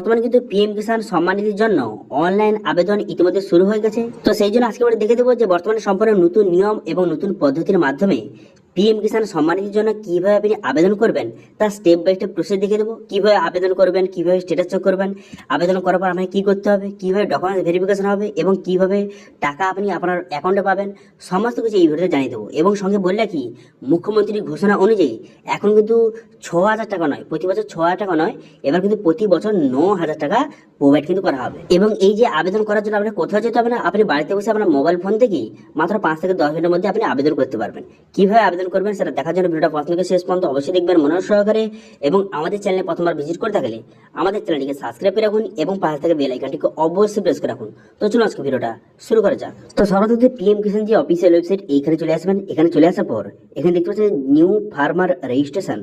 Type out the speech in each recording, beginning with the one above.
বর্তমানে কিন্তু পিএম কিষাণ সম্মান নিধির জন্য অনলাইন আবেদন ইতিমধ্যে শুরু হয়ে গেছে। তো সেই জন্য আজকে আমরা দেখে দেবো যে বর্তমানে সম্পূর্ণ নতুন নিয়ম এবং নতুন পদ্ধতির মাধ্যমে পিএম কিষাণ সম্মান নিধির জন্য কিভাবে আপনি আবেদন করবেন তার স্টেপ বাই স্টেপ প্রসেস দেখে দেবো। কিভাবে আবেদন করবেন, কিভাবে স্ট্যাটাস চেক করবেন, আবেদন করার পর আপনাকে কি করতে হবে, কিভাবে ডকুমেন্টস ভেরিফিকেশন হবে এবং কিভাবে টাকা আপনি আপনার অ্যাকাউন্টে পাবেন, সমস্ত কিছু এই ভিডিওতে জানিয়ে দেবো। এবং সঙ্গে বললে কি, মুখ্যমন্ত্রীর ঘোষণা অনুযায়ী এখন কিন্তু 6,000 টাকা নয়, প্রতি বছর 6,000 টাকা নয়, এবার কিন্তু প্রতি বছর 9,000 টাকা প্রোভাইড কিন্তু করা হবে। এবং এই যে আবেদন করার জন্য আপনার কোথাও যেতে হবে না, আপনি বাড়িতে বসে আপনার মোবাইল ফোন থেকেই মাত্র 5 থেকে 10 মিনিটের মধ্যে আপনি আবেদন করতে পারবেন। কিভাবে আবেদন করবেন সেটা দেখার জন্য ভিডিওটা প্রথম থেকে শেষ পর্যন্ত অবশ্যই দেখবেন মনোযোগ সহকারে। এবং আমাদের চ্যানেলে প্রথমবার ভিজিট করে থাকলে আমাদের চ্যানেলটিকে সাবস্ক্রাইব করে রাখুন এবং পাশে থেকে বেল আইকনটিকে অবশ্যই প্রেস করে রাখুন। তো চলুন আজকে ভিডিওটা শুরু করা যাক। তো সর্বপ্রথম পিএম কিষাণ যে অফিসিয়াল ওয়েবসাইট, এইখানে চলে আসবেন। এখানে চলে আসার পর এখানে দেখতে পাচ্ছেন নিউ ফার্মার রেজিস্ট্রেশন,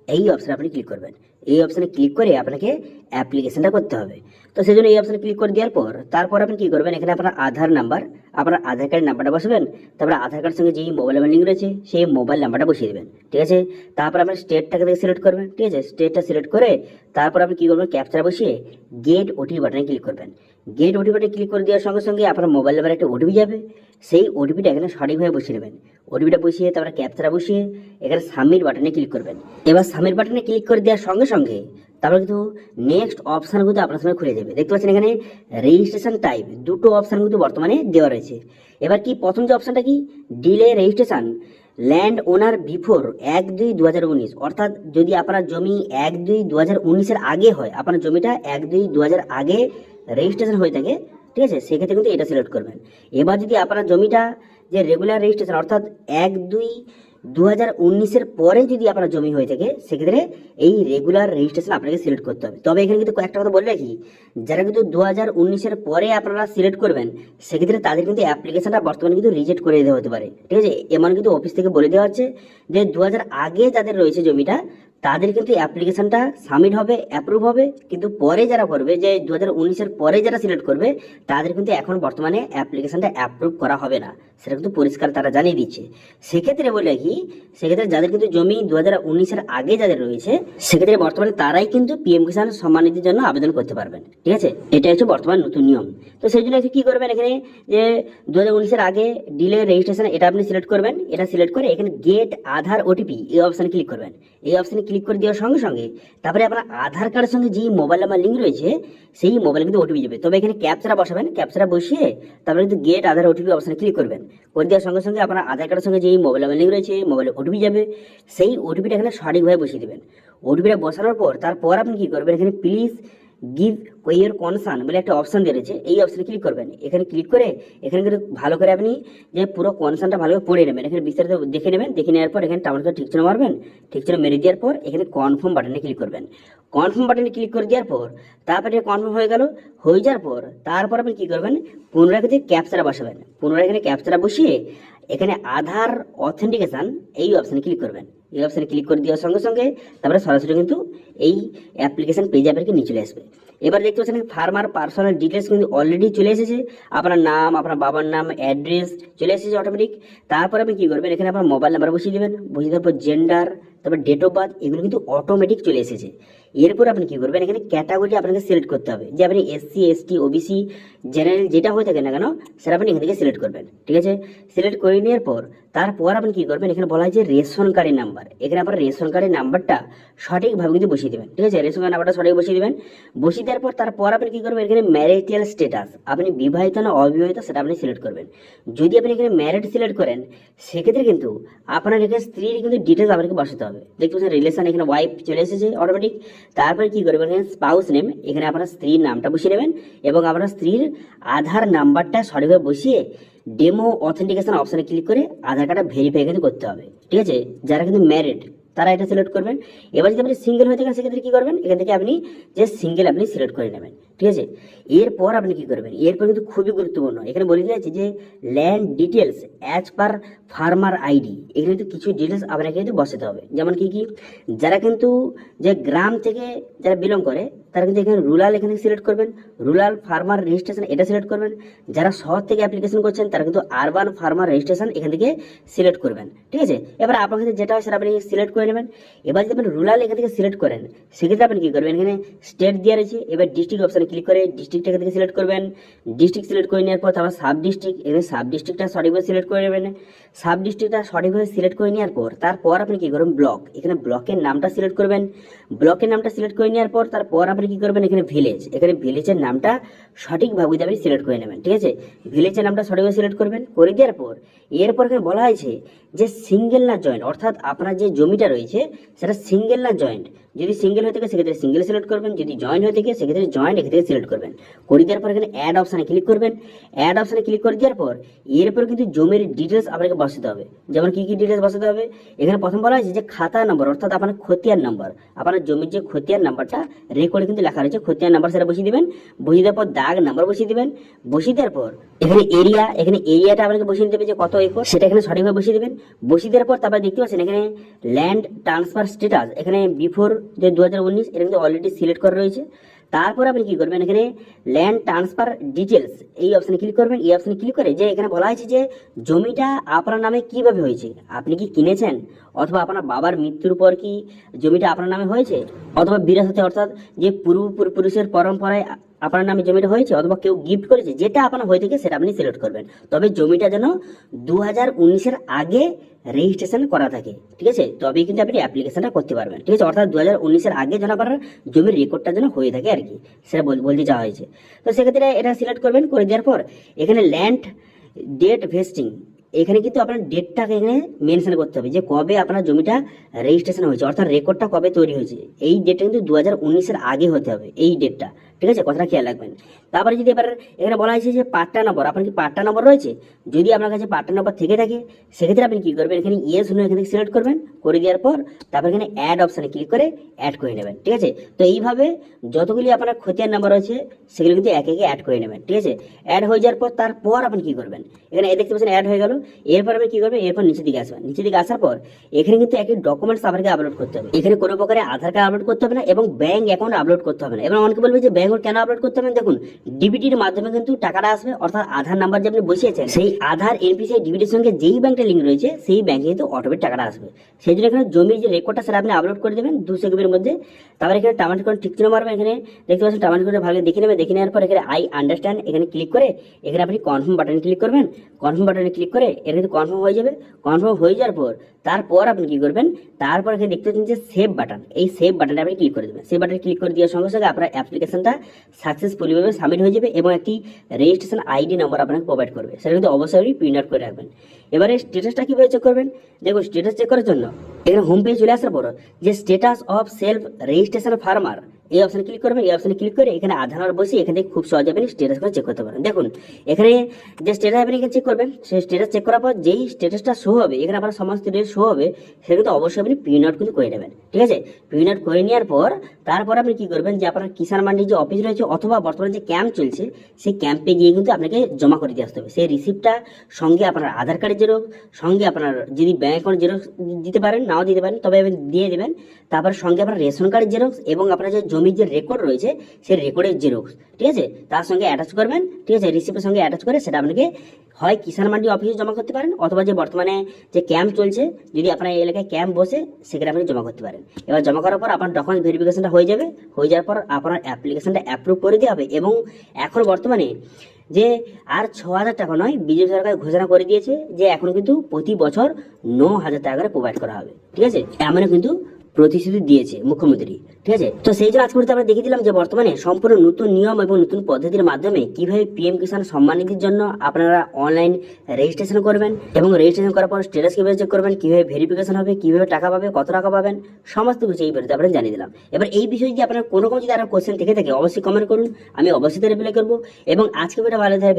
এই অপশনে আপনি ক্লিক করবেন। এই অপশনে ক্লিক করে আপনাকে অ্যাপ্লিকেশনটা করতে হবে। তো সেই জন্য এই অপশনে ক্লিক করে দেওয়ার পর তারপর আপনি কি করবেন, এখানে আপনার আধার নাম্বার, আপনার আধার কার্ডের নাম্বারটা বসাবেন। তারপরে আধার কার্ডের সঙ্গে যেই মোবাইল নাম্বার লিঙ্ক রয়েছে সেই মোবাইল নাম্বারটা বসিয়ে দেবেন, ঠিক আছে। তারপর আপনার স্টেটটাকে সিলেক্ট করবেন, ঠিক আছে। স্টেটটা সিলেক্ট করে তারপর আপনি কি করবেন, ক্যাপচার বসিয়ে গেট ওটিপি বাটনে ক্লিক করবেন। গেট ওটিপি বাটনে ক্লিক করে দেওয়ার সঙ্গে সঙ্গে আপনার মোবাইল নাম্বারে একটা ওটিপি যাবে, সেই ওটিপিটা এখানে সঠিকভাবে বসিয়ে নেবেন। ওটিপিটা বসিয়ে তারপরে ক্যাপচারা বসিয়ে এখানে সাবমিট বাটনে ক্লিক করবেন। এবার সাবমিট বাটনে ক্লিক করে দেওয়ার সঙ্গে সঙ্গে তারপর কিন্তু নেক্সট অপশান কিন্তু আপনার সামনে খুলে যাবে। দেখতে পাচ্ছেন এখানে রেজিস্ট্রেশন টাইপ দুটো অপশান কিন্তু বর্তমানে দেওয়া রয়েছে। এবার কি প্রথম যে অপশানটা কি, ডিলে রেজিস্ট্রেশন ল্যান্ড ওনার বিফোর 1/2/2019, অর্থাৎ যদি আপনার জমি 1/2/2019 আগে হয়, আপনার জমিটা 1/2/2000 আগে রেজিস্ট্রেশন হয়ে থাকে, ঠিক আছে, সেক্ষেত্রে কিন্তু এটা সিলেক্ট করবেন। এবার যদি আপনার জমিটা যে রেগুলার রেজিস্ট্রেশন অর্থাৎ 1/2/2019 পরে যদি আপনার জমি হয়ে থাকে, সেক্ষেত্রে এই রেগুলার রেজিস্ট্রেশন আপনাকে সিলেক্ট করতে হবে। তবে এখানে কিন্তু কয়েকটা কথা বলে রাখি, যারা কিন্তু 2019 পরে আপনারা সিলেক্ট করবেন, সেক্ষেত্রে তাদের কিন্তু অ্যাপ্লিকেশনটা বর্তমানে কিন্তু রিজেক্ট করে দেওয়া হতে পারে, ঠিক আছে। এমন কিন্তু অফিস থেকে বলে দেওয়া হচ্ছে যে 2000 আগে যাদের রয়েছে জমিটা, তাদের কিন্তু অ্যাপ্লিকেশনটা সাবমিট হবে, অ্যাপ্রুভ হবে, কিন্তু পরে যারা করবে, যে 2019 পরে যারা সিলেক্ট করবে, তাদের কিন্তু এখন বর্তমানে অ্যাপ্লিকেশনটা অ্যাপ্রুভ করা হবে না, সেটা কিন্তু পরিষ্কার তারা জানিয়ে দিচ্ছে। সেক্ষেত্রে বলে কি, সেক্ষেত্রে যাদের কিন্তু জমি 2019 আগে যাদের রয়েছে, সেক্ষেত্রে বর্তমানে তারাই কিন্তু পিএম কিষাণ সম্মান নিধির জন্য আবেদন করতে পারবেন, ঠিক আছে। এটা হচ্ছে বর্তমান নতুন নিয়ম। তো সেই জন্য কি করবেন, এখানে যে 2019 আগে ডিলে রেজিস্ট্রেশন এটা আপনি সিলেক্ট করবেন। এটা সিলেক্ট করে এখানে গেট আধার ওটিপি এই অপশানে ক্লিক করবেন। এই অপশানে ক্লিক করে দেওয়ার সঙ্গে সঙ্গে তারপরে আপনার আধার কার্ডের সঙ্গে যে মোবাইল নাম্বার লিঙ্ক রয়েছে সেই মোবাইলে কিন্তু ওটিপি যাবে। তবে এখানে ক্যাপচারা বসাবেন, ক্যাপচারা বসিয়ে তারপরে কিন্তু গেট আধার ওটিপি অপশানে ক্লিক করবেন। করে দেওয়ার সঙ্গে সঙ্গে আপনার আধার কার্ডের সঙ্গে যেই মোবাইল নাম্বার লিঙ্ক রয়েছে মোবাইলে ওটিপি যাবে, সেই ওটিপিটা এখানে সঠিকভাবে বসিয়ে দেবেন। ওটিপিটা বসানোর পর তারপর আপনি কি করবেন, এখানে প্লিজ গিভ ইয়োর কনসার্ন বলে একটা অপশন দিয়ে রয়েছে, এই অপশানে ক্লিক করবেন। এখানে ক্লিক করে এখানে কিন্তু ভালো করে আপনি যে পুরো কনসার্নটা ভালো করে পড়ে নেবেন, এখানে বিস্তারিত দেখে নেবেন। দেখে নেওয়ার পর এখানে টামার ঠিক চিহ্ন মারবেন, ঠিক চিহ্ন মেরে দেওয়ার পর এখানে কনফার্ম বাটনে ক্লিক করবেন। কনফার্ম বাটনে ক্লিক করে দেওয়ার পর তারপরে কনফার্ম হয়ে গেল, হয়ে যাওয়ার পর তারপর আপনি কি করবেন, পুনরায় কিন্তু ক্যাপচারা বসাবেন। পুনরায় এখানে ক্যাপচারা বসিয়ে এখানে আধার অথেন্টিকেশন এই অপশানে ক্লিক করবেন। এই অপশানে ক্লিক করে দেওয়ার সঙ্গে সঙ্গে তারপরে সরাসরি কিন্তু এই অ্যাপ্লিকেশন পেজ আপনাকে নিয়ে চলে আসবে। এবার দেখতে পাচ্ছেন ফার্মার পার্সোনাল ডিটেলস কিন্তু অলরেডি চলে এসেছে, আপনার নাম, আপনার বাবার নাম, অ্যাড্রেস চলে এসেছে অটোমেটিক। তারপর আপনি কি করবেন, এখানে আপনার মোবাইল নাম্বার বসিয়ে দেবেন, বসিয়ে দেওয়ার পর জেন্ডার, তারপর ডেট অফ বার্থ, এগুলো কিন্তু অটোমেটিক চলে এসেছে। এরপর আপনি কি করবেন, এখানে ক্যাটাগরি আপনাকে সিলেক্ট করতে হবে, যে আপনি এসসি, এসটি, ওবিসি, জেনারেল যেটা হয়ে থাকে না কেন, সেটা আপনি এখান থেকে সিলেক্ট করবেন, ঠিক আছে। সিলেক্ট করে নেওয়ার পর তারপর আপনি কি করবেন, এখানে বলা হয় যে রেশন কার্ডের নাম্বার, এখানে আপনার রেশন কার্ডের নাম্বারটা সঠিকভাবে কিন্তু বসিয়ে দেবেন, ঠিক আছে। রেশন কার্ড নাম্বারটা সঠিক বসিয়ে দেবেন। বসিয়ে দেওয়ার পর তারপর আপনি কি করবেন, এখানে ম্যারিটাল স্ট্যাটাস, আপনি বিবাহিত না অবিবাহিত সেটা আপনি সিলেক্ট করবেন। যদি আপনি এখানে ম্যারিড সিলেক্ট করেন, সেক্ষেত্রে কিন্তু আপনার এখানে স্ত্রীর কিন্তু ডিটেলস আপনাকে বসাতে হবে। দেখতে পাচ্ছেন রিলেশন, এখানে ওয়াইফ চলে এসেছে অটোমেটিক। তারপরে কি করবেন, এখানে স্পাউস নেম, এখানে আপনার স্ত্রীর নামটা বসিয়ে নেবেন এবং আপনার স্ত্রীর আধার নাম্বারটা সঠিকভাবে বসিয়ে ডেমো অথেন্টিকেশন অপশানে ক্লিক করে আধার কার্ডটা ভেরিফাই কিন্তু করতে হবে, ঠিক আছে। যারা কিন্তু ম্যারিড তারা এটা সিলেক্ট করবেন। এবার যদি আপনি সিঙ্গেল হয়ে থাকেন, সেক্ষেত্রে কি করবেন, এখান থেকে আপনি যে সিঙ্গেল আপনি সিলেক্ট করে নেবেন, ঠিক আছে। এরপর আপনি কি করবেন, এরপর কিন্তু খুবই গুরুত্বপূর্ণ, এখানে বলে দেওয়া আছে যে land details as per farmer ID, এখানে কিন্তু কিছু ডিটেলস আপনাকে কিন্তু বসাতে হবে। যেমন কি কি, যারা কিন্তু যে গ্রাম থেকে যারা বিলং করে, তারা কিন্তু এখানে রুরাল এখানে সিলেক্ট করবেন, রুরাল ফার্মার রেজিস্ট্রেশন এটা সিলেক্ট করবেন। যারা শহর থেকে অ্যাপ্লিকেশন করছেন তারা কিন্তু আরবান ফার্মার রেজিস্ট্রেশন এখান থেকে সিলেক্ট করবেন, ঠিক আছে। এবার আপনার কাছে যেটা হয় সেটা আপনি সিলেক্ট করে নেবেন। এবার যদি আপনি রুরাল এখান থেকে সিলেক্ট করেন সেক্ষেত্রে আপনি কি করবেন, এখানে স্টেট দেওয়া রয়েছে, এবার ডিস্ট্রিক্ট অপশানে ক্লিক করে ডিস্ট্রিক্ট এখান থেকে সিলেক্ট করবেন। ডিস্ট্রিক্ট সিলেক্ট করে নেওয়ার পর তারপর সাব ডিস্ট্রিক্ট, এখানে সাব ডিস্ট্রিক্টটা সঠিকভাবে সিলেক্ট করে নেবেন। সাব ডিস্ট্রিক্টটা সঠিকভাবে সিলেক্ট করে নেওয়ার পর তারপর আপনি কি করবেন, ব্লক, এখানে ব্লকের নামটা সিলেক্ট করবেন। ব্লকের নামটা সিলেক্ট করে নেওয়ার পর তারপর আপনি কি করবেন, এখানে ভিলেজ, এখানে ভিলেজের নামটা সঠিকভাবে আপনি সিলেক্ট করে নেবেন, ঠিক আছে। ভিলেজের নামটা সঠিকভাবে সিলেক্ট করবেন, করে দেওয়ার পর এরপর এখানে বলা হয়েছে যে সিঙ্গেল না জয়েন্ট, অর্থাৎ আপনার যে জমিটা রয়েছে সেটা সিঙ্গেল না জয়েন্ট। যদি সিঙ্গেল হয়ে থাকে সেক্ষেত্রে সিঙ্গেল সিলেক্ট করবেন, যদি জয়েন্ট হয়ে থাকে সেক্ষেত্রে জয়েন্ট এখান থেকে সিলেক্ট করবেন। করে দেওয়ার পর এখানে অ্যাড অপশানে ক্লিক করবেন। অ্যাড অপশানে ক্লিক করে দেওয়ার পর এরপর কিন্তু জমির ডিটেলস আপনাকে বসাতে হবে। যেমন কি কি ডিটেলস বসাতে হবে, এখানে প্রথম বলা হয়েছে যে খাতা নম্বর, অর্থাৎ আপনার খতিয়ান নাম্বার, আপনার জমির যে খতিয়ান নাম্বারটা রেকর্ডে কিন্তু লেখা রয়েছে, খতিয়ান নাম্বার সেটা বসিয়ে দিবেন। বসিয়ে দেওয়ার পর দাগ নাম্বার বসিয়ে দিবেন। বসিয়ে দেওয়ার পর এখানে এরিয়া, এখানে এরিয়াটা আপনাকে বসিয়ে দিতে হবে যে কত একর, সেটা এখানে সঠিকভাবে বসিয়ে দেবেন। বসিয়ে দেওয়ার পর তারপর দেখতে পাচ্ছেন এখানে ল্যান্ড ট্রান্সফার স্ট্যাটাস, এখানে বিফোর যে 2019 এটা কিন্তু অলরেডি সিলেক্ট করা রয়েছে। তারপর আপনি কি করবেন, এখানে ল্যান্ড ট্রান্সফার ডিটেলস এই অপশানে ক্লিক করবেন। এই অপশানে ক্লিক করে যে এখানে বলা হয়েছে যে জমিটা আপনার নামে কিভাবে হয়েছে, আপনি কি কিনেছেন অথবা আপনার বাবার মৃত্যুর পর কি জমিটা আপনার নামে হয়েছে, অথবা বিরাসতে অর্থাৎ যে পূর্বপুরুষের পরম্পরায় আপনার নামে জমিটা হয়েছে, অথবা কেউ গিফট করেছে, যেটা আপনার হয়ে থাকে সেটা আপনি সিলেক্ট করবেন। তবে জমিটা যেন 2019-এর আগে রেজিস্ট্রেশন করা থাকে, ঠিক আছে, তবেই কিন্তু আপনি অ্যাপ্লিকেশনটা করতে পারবেন, ঠিক আছে। অর্থাৎ 2019-এর আগে যেন আপনার জমির রেকর্ডটা যেন হয়ে থাকে আর কি, সেটা বলতে চাওয়া হয়েছে। তো সেক্ষেত্রে এটা সিলেক্ট করবেন। করে দেওয়ার পর এখানে ল্যান্ড ডেট ভেস্টিং, এখানে কিন্তু আপনার ডেটটাকে এখানে মেনশন করতে হবে যে কবে আপনার জমিটা রেজিস্ট্রেশন হয়েছে, অর্থাৎ রেকর্ডটা কবে তৈরি হয়েছে। এই ডেটটা কিন্তু 2019-এর আগে হতে হবে, এই ডেটটা, ঠিক আছে, কথাটা খেয়াল রাখবেন। তারপরে যদি এবার এখানে বলা হয়েছে যে পাট্টা নম্বর, আপনার কি পাট্টা নম্বর রয়েছে, যদি আপনার কাছে পাট্টা নম্বর থেকে থাকে সেক্ষেত্রে আপনি কি করবেন, এখানে ইয়েস নো এখানে সিলেক্ট করবেন। করে দেওয়ার পর তারপর এখানে অ্যাড অপশানে ক্লিক করে অ্যাড করে নেবেন, ঠিক আছে। তো এইভাবে যতগুলি আপনার খতিয়ান নাম্বার রয়েছে সেগুলো কিন্তু একে একে অ্যাড করে নেবেন, ঠিক আছে। অ্যাড হয়ে যাওয়ার পর তারপর আপনি কি করবেন, এখানে দেখতে পাচ্ছেন অ্যাড হয়ে গেল। এরপর আপনি কি করবেন, এরপর নিচের দিকে আসবেন। নিচের দিকে আসার পর এখানে কিন্তু একই ডকুমেন্টস আপনাকে আপলোড করতে হবে। এখানে কোনো প্রকারে আধার কার্ড আপলোড করতে হবে না এবং ব্যাংক অ্যাকাউন্ট আপলোড করতে হবে না। এবার অনেকে বলবে যে ব্যাংক কেন আপলোড করতে হবে, দেখুন ডিবিটির মাধ্যমে কিন্তু টাকাটা আসবে, অর্থাৎ আধার নাম্বার যে আপনি বসিয়েছেন সেই আধার এনপিসিআই ডিবিটির সঙ্গে যেই ব্যাংকটা লিঙ্ক রয়েছে সেই ব্যাংকে কিন্তু অটোমেটিক টাকাটা আসবে। সেই জন্য এখানে জমির যে রেকর্ডটা সেটা আপনি আপলোড করে দেবেন 2 সেকেন্ডের মধ্যে। তারপর এখানে টামাটি করে ঠিক চিহ্ন মারবেন, এখানে দেখতে পাচ্ছেন টামাটি করে ভালো দেখে নেবেন। দেখে নেওয়ার পর এখানে আই আন্ডারস্ট্যান্ড এখানে ক্লিক করে এখানে আপনি কনফার্ম বাটনে ক্লিক করবেন। কনফার্ম বাটনে ক্লিক করে এটা কিন্তু কনফার্ম হয়ে যাবে। কনফার্ম হয়ে যাওয়ার পর তারপর আপনি কি করবেন, তারপর এখানে দেখতে পাচ্ছেন যে সেভ বাটন, এই সেভ বাটনে আপনি ক্লিক করে দেবেন। সেভ বাটনে ক্লিক করে দেওয়ার সঙ্গে সঙ্গে আপনার অ্যাপ্লিকেশনটা সাকসেসফুলি ভাবে সাবমিট হয়ে যাবে এবং একটি রেজিস্ট্রেশন আইডি নাম্বার আপনাকে প্রোভাইড করবে, সেটা কিন্তু অবশ্যই প্রিন্ট আউট করে রাখবেন। এবারে স্ট্যাটাসটা কিভাবে চেক করবেন, দেখুন স্ট্যাটাস চেক করার জন্য এখানে হোম পেজ চলে আসার পর যে status of self registration farmer এই অপশানে ক্লিক করবেন। এই অপশানে ক্লিক করে এখানে আধার নাম্বার বসে এখান থেকে খুব সহজে আপনি স্ট্যাটাস করে চেক করতে পারেন। দেখুন এখানে যে স্ট্যাটাস আপনি এখানে চেক করবেন, সেই স্ট্যাটাস চেক করার পর যেই স্ট্যাটাসটা শো হবে এখানে আপনার সমস্ত ডিটেলস শো হবে, সেটা কিন্তু অবশ্যই আপনি প্রিন্ট আউট কিন্তু করে নেবেন, ঠিক আছে। প্রিন্ট আউট করে নেওয়ার পর তারপর আপনি কি করবেন, যে আপনার কিষাণ মান্ডির যে অফিস রয়েছে অথবা বর্তমানে যে ক্যাম্প চলছে সেই ক্যাম্পে গিয়ে কিন্তু আপনাকে জমা করে দিয়ে আসতে হবে। সেই রিসিপ্টটা সঙ্গে আপনার আধার কার্ডের জেরক্স, সঙ্গে আপনার যদি ব্যাংক অ্যাকাউন্ট জেরক্স দিতে পারেন, নাও দিতে পারেন, তবে আপনি দিয়ে দেবেন। তারপর সঙ্গে আপনার রেশন কার্ডের জেরক্স এবং আপনার যে জমির যে রেকর্ড রয়েছে সেই রেকর্ডের জেরক্স, ঠিক আছে, তার সঙ্গে অ্যাটাচ করবেন, ঠিক আছে। রিসিপ্টের সঙ্গে অ্যাটাচ করে সেটা আপনাকে হয় কিষাণ মান্ডি অফিসে জমা করতে পারেন, অথবা যে বর্তমানে যে ক্যাম্প চলছে যদি আপনার এলাকায় ক্যাম্প বসে সেখানে আপনি জমা করতে পারেন। এবার জমা করার পর আপনার ডকুমেন্ট ভেরিফিকেশনটা হয়ে যাবে। হয়ে যাওয়ার পর আপনার অ্যাপ্লিকেশনটা অ্যাপ্রুভ করে দেওয়া হবে। এবং এখন বর্তমানে যে আর 6,000 টাকা নয়, বিজেপি সরকার ঘোষণা করে দিয়েছে যে এখন কিন্তু প্রতি বছর 9,000 টাকা করে প্রোভাইড করা হবে, ঠিক আছে, এমন কিন্তু প্রতিশ্রুতি দিয়েছে মুখ্যমন্ত্রী, ঠিক আছে। তো সেই জন্য আজকে আমরা দেখিয়ে দিলাম যে বর্তমানে সম্পূর্ণ নতুন নিয়ম এবং নতুন পদ্ধতির মাধ্যমে কিভাবে পিএম কিষাণ সম্মান নিধির জন্য আপনারা অনলাইন রেজিস্ট্রেশন করবেন এবং রেজিস্ট্রেশন করার পর স্ট্যাটাস কিভাবে চেক করবেন, কিভাবে ভেরিফিকেশন হবে, কিভাবে টাকা পাবে, কত টাকা পাবেন, সমস্ত কিছু এই ভিডিওতে আপনারা জানিয়ে দিলাম। এবার এই বিষয়ে যদি আপনার কোনো যদি আরো কোশ্চেন থেকে থাকে অবশ্যই কমেন্ট করুন, আমি অবশ্যই রিপ্লাই করবো। এবং আজকে ভিডিও ভালো থাকে।